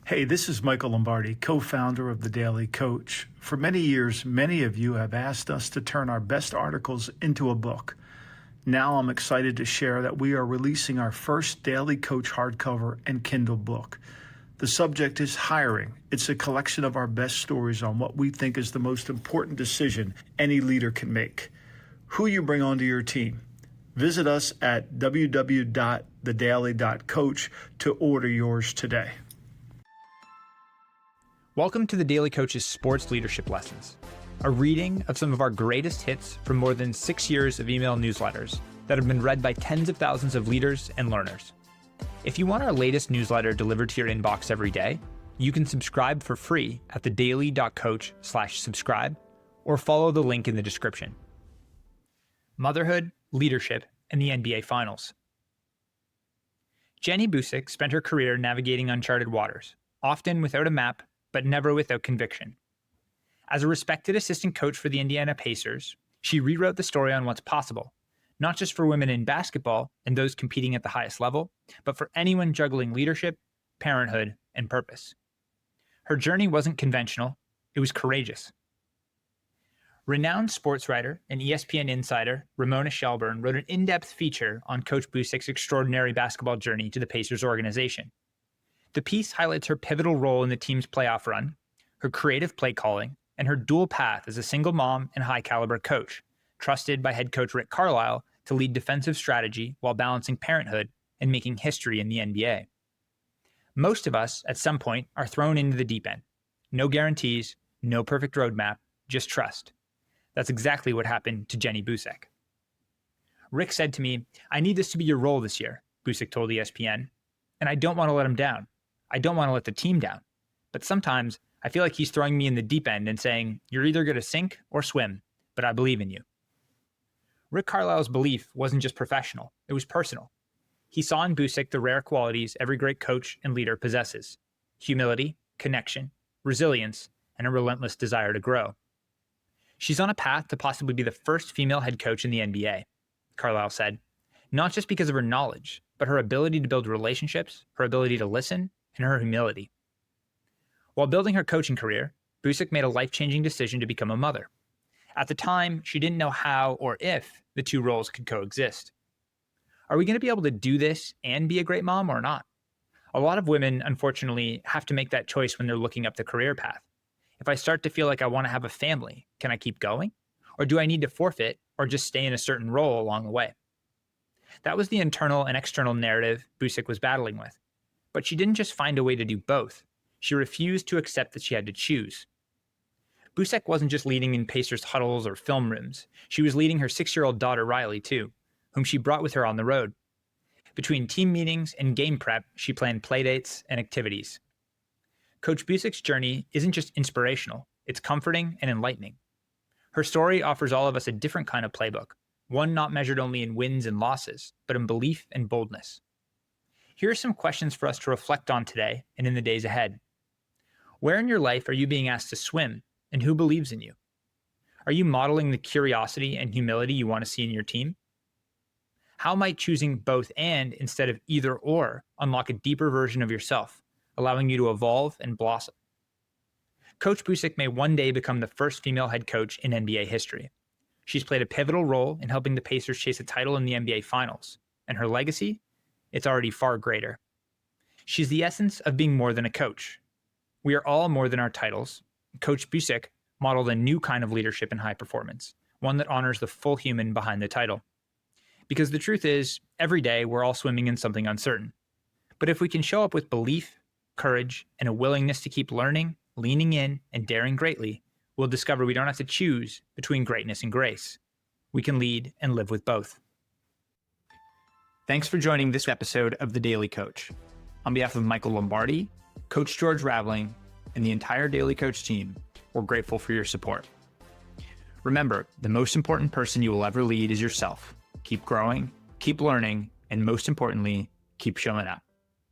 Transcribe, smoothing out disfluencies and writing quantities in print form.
Hey, this is Michael Lombardi, co-founder of The Daily Coach. For many years, many of you have asked us to turn our best articles into a book. Now I'm excited to share that we are releasing our first Daily Coach hardcover and Kindle book. The subject is hiring. It's a collection of our best stories on what we think is the most important decision any leader can make. Who you bring onto your team. Visit us at www.thedaily.coach to order yours today. Welcome to the Daily Coach's Sports Leadership Lessons, a reading of some of our greatest hits from more than 6 years of email newsletters that have been read by tens of thousands of leaders and learners. If you want our latest newsletter delivered to your inbox every day, you can subscribe for free at thedaily.coach/subscribe or follow the link in the description. Motherhood, leadership, and the NBA Finals. Jenny Boucek spent her career navigating uncharted waters, often without a map, but never without conviction. As a respected assistant coach for the Indiana Pacers, she rewrote the story on what's possible, not just for women in basketball and those competing at the highest level, but for anyone juggling leadership, parenthood, and purpose. Her journey wasn't conventional, it was courageous. Renowned sports writer and ESPN insider Ramona Shelburne wrote an in-depth feature on Coach Boucek's extraordinary basketball journey to the Pacers organization. The piece highlights her pivotal role in the team's playoff run, her creative play calling, and her dual path as a single mom and high-caliber coach, trusted by head coach Rick Carlisle to lead defensive strategy while balancing parenthood and making history in the NBA. Most of us, at some point, are thrown into the deep end. No guarantees, no perfect roadmap, just trust. That's exactly what happened to Jenny Boucek. Rick said to me, "I need this to be your role this year," Boucek told ESPN, "and I don't want to let him down. I don't want to let the team down. But sometimes I feel like he's throwing me in the deep end and saying, you're either going to sink or swim, but I believe in you." Rick Carlisle's belief wasn't just professional, it was personal. He saw in Boucek the rare qualities every great coach and leader possesses: humility, connection, resilience, and a relentless desire to grow. "She's on a path to possibly be the first female head coach in the NBA," Carlisle said, "not just because of her knowledge, but her ability to build relationships, her ability to listen, and her humility." While building her coaching career, Boucek made a life-changing decision to become a mother. At the time, she didn't know how or if the two roles could coexist. Are we going to be able to do this and be a great mom or not? A lot of women, unfortunately, have to make that choice when they're looking up the career path. If I start to feel like I want to have a family, can I keep going? Or do I need to forfeit or just stay in a certain role along the way? That was the internal and external narrative Boucek was battling with. But she didn't just find a way to do both. She refused to accept that she had to choose. Boucek wasn't just leading in Pacers huddles or film rooms. She was leading her 6-year-old daughter Riley too, whom she brought with her on the road. Between team meetings and game prep, she planned playdates and activities. Coach Boucek's journey isn't just inspirational, it's comforting and enlightening. Her story offers all of us a different kind of playbook, one not measured only in wins and losses, but in belief and boldness. Here are some questions for us to reflect on today and in the days ahead. Where in your life are you being asked to swim, and who believes in you? Are you modeling the curiosity and humility you want to see in your team? How might choosing both and instead of either or unlock a deeper version of yourself, allowing you to evolve and blossom? Coach Boucek may one day become the first female head coach in NBA history. She's played a pivotal role in helping the Pacers chase a title in the NBA Finals, and her legacy? It's already far greater. She's the essence of being more than a coach. We are all more than our titles. Coach Boucek modeled a new kind of leadership and high performance, one that honors the full human behind the title. Because the truth is, every day we're all swimming in something uncertain. But if we can show up with belief, courage, and a willingness to keep learning, leaning in, and daring greatly, we'll discover we don't have to choose between greatness and grace. We can lead and live with both. Thanks for joining this episode of The Daily Coach. On behalf of Michael Lombardi, Coach George Raveling, and the entire Daily Coach team, we're grateful for your support. Remember, the most important person you will ever lead is yourself. Keep growing, keep learning, and most importantly, keep showing up.